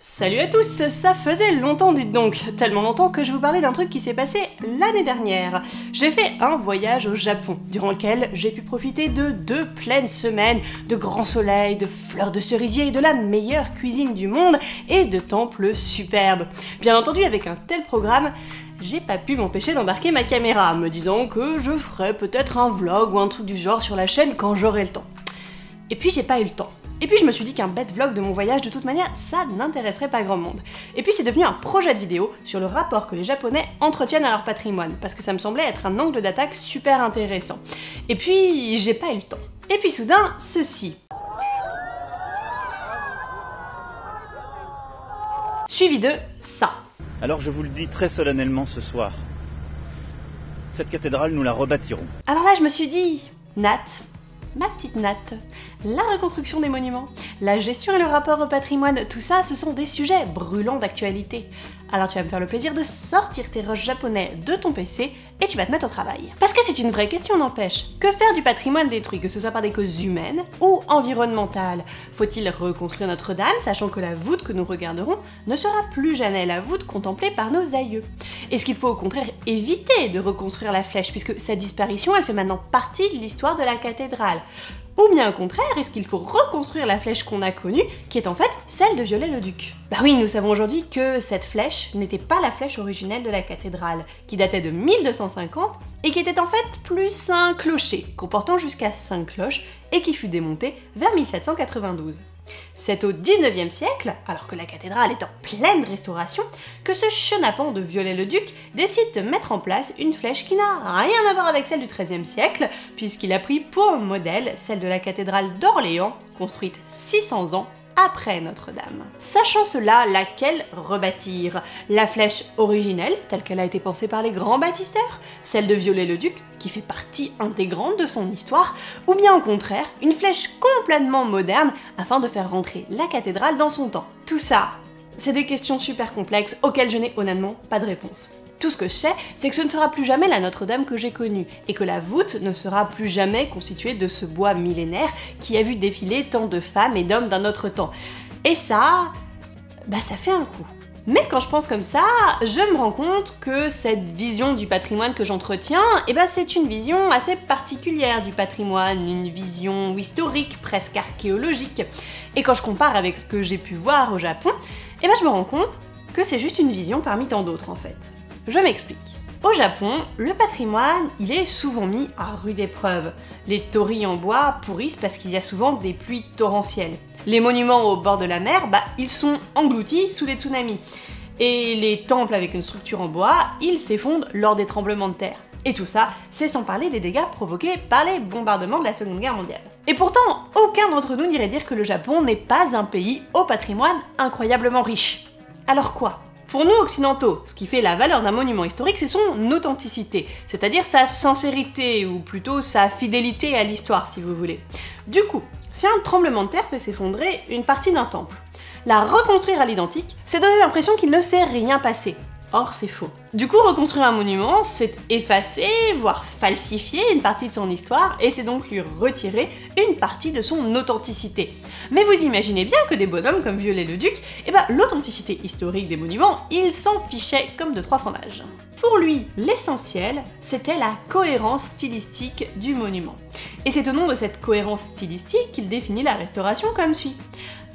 Salut à tous, ça faisait longtemps dites donc, tellement longtemps que je vous parlais d'un truc qui s'est passé l'année dernière. J'ai fait un voyage au Japon, durant lequel j'ai pu profiter de 2 pleines semaines, de grands soleils, de fleurs de cerisier, de la meilleure cuisine du monde et de temples superbes. Bien entendu, avec un tel programme, j'ai pas pu m'empêcher d'embarquer ma caméra, me disant que je ferais peut-être un vlog ou un truc du genre sur la chaîne quand j'aurai le temps. Et puis j'ai pas eu le temps. Et puis je me suis dit qu'un bête vlog de mon voyage, de toute manière, ça n'intéresserait pas grand monde. Et puis c'est devenu un projet de vidéo sur le rapport que les Japonais entretiennent à leur patrimoine, parce que ça me semblait être un angle d'attaque super intéressant. Et puis j'ai pas eu le temps. Et puis soudain, ceci. Suivi de ça. Alors je vous le dis très solennellement ce soir, cette cathédrale nous la rebâtirons. Alors là je me suis dit, Nat, ma petite Nat, la reconstruction des monuments, la gestion et le rapport au patrimoine, tout ça, ce sont des sujets brûlants d'actualité. Alors tu vas me faire le plaisir de sortir tes rushs japonais de ton PC et tu vas te mettre au travail. Parce que c'est une vraie question n'empêche. Que faire du patrimoine détruit, que ce soit par des causes humaines ou environnementales? Faut-il reconstruire Notre-Dame, sachant que la voûte que nous regarderons ne sera plus jamais la voûte contemplée par nos aïeux? Est-ce qu'il faut au contraire éviter de reconstruire la flèche, puisque sa disparition, elle fait maintenant partie de l'histoire de la cathédrale? Ou bien au contraire, est-ce qu'il faut reconstruire la flèche qu'on a connue, qui est en fait celle de Viollet-le-Duc? Bah oui, nous savons aujourd'hui que cette flèche n'était pas la flèche originelle de la cathédrale, qui datait de 1250, et qui était en fait plus un clocher, comportant jusqu'à 5 cloches, et qui fut démonté vers 1792. C'est au 19e siècle, alors que la cathédrale est en pleine restauration, que ce chenapan de Viollet-le-Duc décide de mettre en place une flèche qui n'a rien à voir avec celle du XIIIe siècle, puisqu'il a pris pour modèle celle de la cathédrale d'Orléans, construite 600 ans après Notre-Dame. Sachant cela, laquelle rebâtir? La flèche originelle, telle qu'elle a été pensée par les grands bâtisseurs, celle de Viollet-le-Duc, qui fait partie intégrante de son histoire, ou bien au contraire, une flèche complètement moderne, afin de faire rentrer la cathédrale dans son temps. Tout ça, c'est des questions super complexes auxquelles je n'ai honnêtement pas de réponse. Tout ce que je sais, c'est que ce ne sera plus jamais la Notre-Dame que j'ai connue, et que la voûte ne sera plus jamais constituée de ce bois millénaire qui a vu défiler tant de femmes et d'hommes d'un autre temps. Et ça, ça fait un coup. Mais quand je pense comme ça, je me rends compte que cette vision du patrimoine que j'entretiens, c'est une vision assez particulière du patrimoine, une vision historique, presque archéologique. Et quand je compare avec ce que j'ai pu voir au Japon, je me rends compte que c'est juste une vision parmi tant d'autres en fait. Je m'explique. Au Japon, le patrimoine, il est souvent mis à rude épreuve. Les torii en bois pourrissent parce qu'il y a souvent des pluies torrentielles. Les monuments au bord de la mer, ils sont engloutis sous les tsunamis. Et les temples avec une structure en bois, ils s'effondrent lors des tremblements de terre. Et tout ça, c'est sans parler des dégâts provoqués par les bombardements de la Seconde Guerre mondiale. Et pourtant, aucun d'entre nous n'irait dire que le Japon n'est pas un pays au patrimoine incroyablement riche. Alors quoi ? Pour nous occidentaux, ce qui fait la valeur d'un monument historique, c'est son authenticité, c'est-à-dire sa sincérité, ou plutôt sa fidélité à l'histoire si vous voulez. Du coup, si un tremblement de terre fait s'effondrer une partie d'un temple, la reconstruire à l'identique, c'est donner l'impression qu'il ne s'est rien passé. Or, c'est faux. Du coup, reconstruire un monument, c'est effacer, voire falsifier une partie de son histoire, et c'est donc lui retirer une partie de son authenticité. Mais vous imaginez bien que des bonhommes comme Viollet-le-Duc, l'authenticité historique des monuments, il s'en fichait comme de 3 fromages. Pour lui, l'essentiel, c'était la cohérence stylistique du monument. Et c'est au nom de cette cohérence stylistique qu'il définit la restauration comme suit.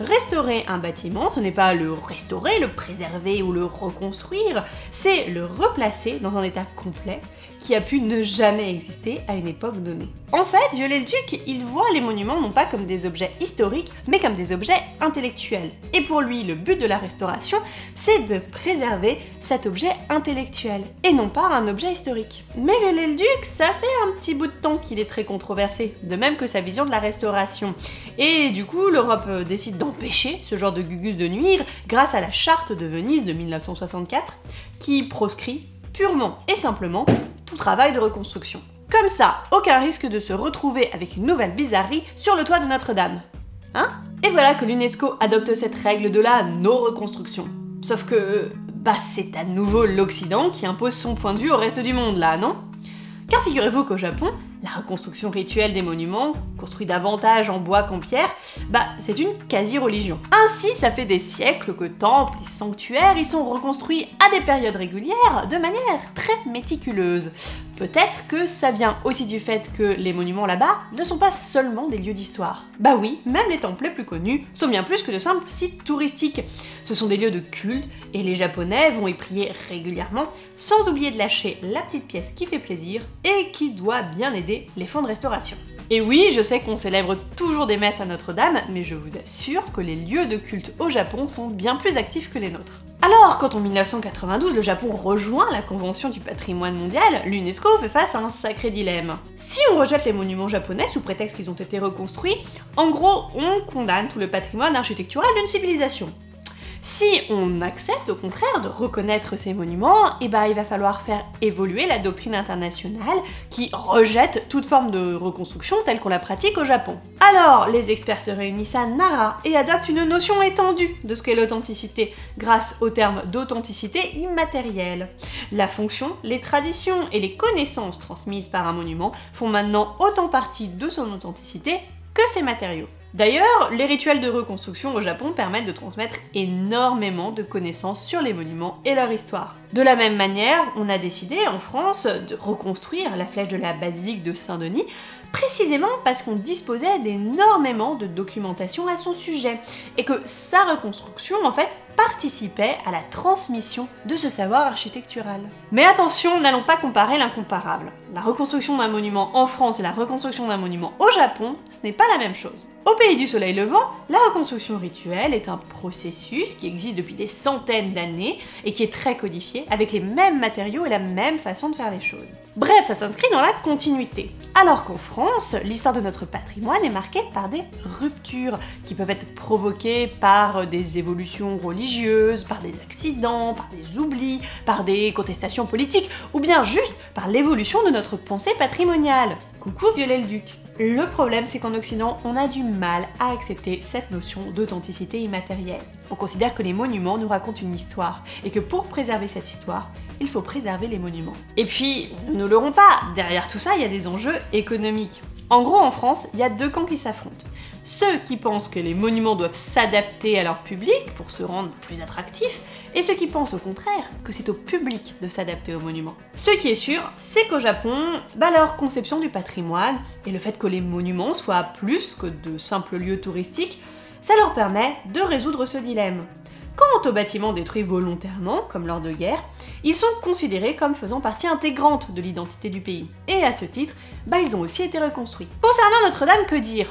Restaurer un bâtiment, ce n'est pas le restaurer, le préserver ou le reconstruire, c'est le replacer dans un état complet qui a pu ne jamais exister à une époque donnée. En fait, Viollet-le-Duc, il voit les monuments non pas comme des objets historiques, mais comme des objets intellectuels. Et pour lui, le but de la restauration, c'est de préserver cet objet intellectuel, et non pas un objet historique. Mais Viollet-le-Duc, ça fait un petit bout de temps qu'il est très controversé, de même que sa vision de la restauration. Et du coup, l'Europe décide d'empêcher ce genre de gugus de nuire grâce à la Charte de Venise de 1964, qui proscrit purement et simplement tout travail de reconstruction. Comme ça, aucun risque de se retrouver avec une nouvelle bizarrerie sur le toit de Notre-Dame. Hein? Et voilà que l'UNESCO adopte cette règle de la no-reconstruction. Sauf que, c'est à nouveau l'Occident qui impose son point de vue au reste du monde là, non? Car figurez-vous qu'au Japon, la reconstruction rituelle des monuments, construits davantage en bois qu'en pierre, c'est une quasi-religion. Ainsi, ça fait des siècles que temples et sanctuaires y sont reconstruits à des périodes régulières, de manière très méticuleuse. Peut-être que ça vient aussi du fait que les monuments là-bas ne sont pas seulement des lieux d'histoire. Bah oui, même les temples les plus connus sont bien plus que de simples sites touristiques. Ce sont des lieux de culte et les Japonais vont y prier régulièrement, sans oublier de lâcher la petite pièce qui fait plaisir et qui doit bien aider les fonds de restauration. Et oui, je sais qu'on célèbre toujours des messes à Notre-Dame, mais je vous assure que les lieux de culte au Japon sont bien plus actifs que les nôtres. Alors, quand en 1992 le Japon rejoint la Convention du patrimoine mondial, l'UNESCO fait face à un sacré dilemme. Si on rejette les monuments japonais sous prétexte qu'ils ont été reconstruits, en gros, on condamne tout le patrimoine architectural d'une civilisation. Si on accepte au contraire de reconnaître ces monuments, il va falloir faire évoluer la doctrine internationale qui rejette toute forme de reconstruction telle qu'on la pratique au Japon. Alors, les experts se réunissent à Nara et adoptent une notion étendue de ce qu'est l'authenticité grâce au terme d'authenticité immatérielle. La fonction, les traditions et les connaissances transmises par un monument font maintenant autant partie de son authenticité que ses matériaux. D'ailleurs, les rituels de reconstruction au Japon permettent de transmettre énormément de connaissances sur les monuments et leur histoire. De la même manière, on a décidé en France de reconstruire la flèche de la basilique de Saint-Denis, précisément parce qu'on disposait d'énormément de documentation à son sujet, et que sa reconstruction, en fait, participait à la transmission de ce savoir architectural. Mais attention, n'allons pas comparer l'incomparable. La reconstruction d'un monument en France et la reconstruction d'un monument au Japon, ce n'est pas la même chose. Au pays du soleil levant, la reconstruction rituelle est un processus qui existe depuis des centaines d'années et qui est très codifié, avec les mêmes matériaux et la même façon de faire les choses. Bref, ça s'inscrit dans la continuité. Alors qu'en France, l'histoire de notre patrimoine est marquée par des ruptures qui peuvent être provoquées par des évolutions religieuses, par des accidents, par des oublis, par des contestations politiques, ou bien juste par l'évolution de notre pensée patrimoniale. Coucou Viollet-le-Duc. Le problème, c'est qu'en Occident, on a du mal à accepter cette notion d'authenticité immatérielle. On considère que les monuments nous racontent une histoire, et que pour préserver cette histoire, il faut préserver les monuments. Et puis, nous ne l'aurons pas, derrière tout ça, il y a des enjeux économiques. En gros, en France, il y a deux camps qui s'affrontent. Ceux qui pensent que les monuments doivent s'adapter à leur public pour se rendre plus attractifs, et ceux qui pensent au contraire que c'est au public de s'adapter aux monuments. Ce qui est sûr, c'est qu'au Japon, leur conception du patrimoine et le fait que les monuments soient plus que de simples lieux touristiques, ça leur permet de résoudre ce dilemme. Quant aux bâtiments détruits volontairement, comme lors de guerre, ils sont considérés comme faisant partie intégrante de l'identité du pays. Et à ce titre, ils ont aussi été reconstruits. Concernant Notre-Dame, que dire ?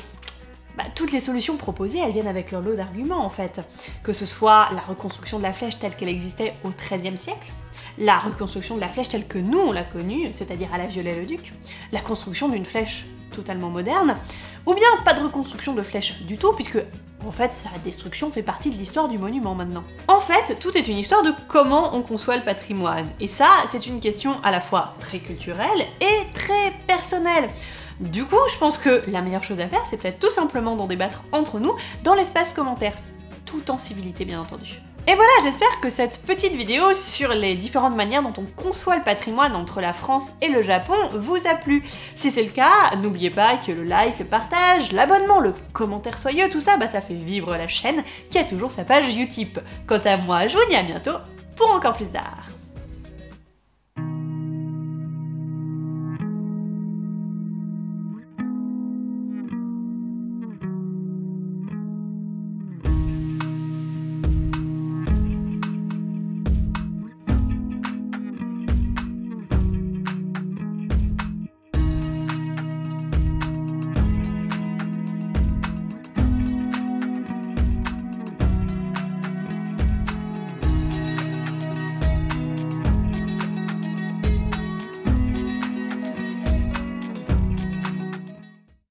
Toutes les solutions proposées, elles viennent avec leur lot d'arguments en fait. Que ce soit la reconstruction de la flèche telle qu'elle existait au XIIIe siècle, la reconstruction de la flèche telle que nous on l'a connue, c'est-à-dire à la Viollet-le-Duc, la construction d'une flèche totalement moderne, ou bien pas de reconstruction de flèche du tout, puisque en fait sa destruction fait partie de l'histoire du monument maintenant. En fait, tout est une histoire de comment on conçoit le patrimoine, et ça, c'est une question à la fois très culturelle et très personnelle. Du coup, je pense que la meilleure chose à faire, c'est peut-être tout simplement d'en débattre entre nous dans l'espace commentaire, tout en civilité bien entendu. Et voilà, j'espère que cette petite vidéo sur les différentes manières dont on conçoit le patrimoine entre la France et le Japon vous a plu. Si c'est le cas, n'oubliez pas que le like, le partage, l'abonnement, le commentaire soyeux, tout ça, ça fait vivre la chaîne qui a toujours sa page Utip. Quant à moi, je vous dis à bientôt pour encore plus d'art.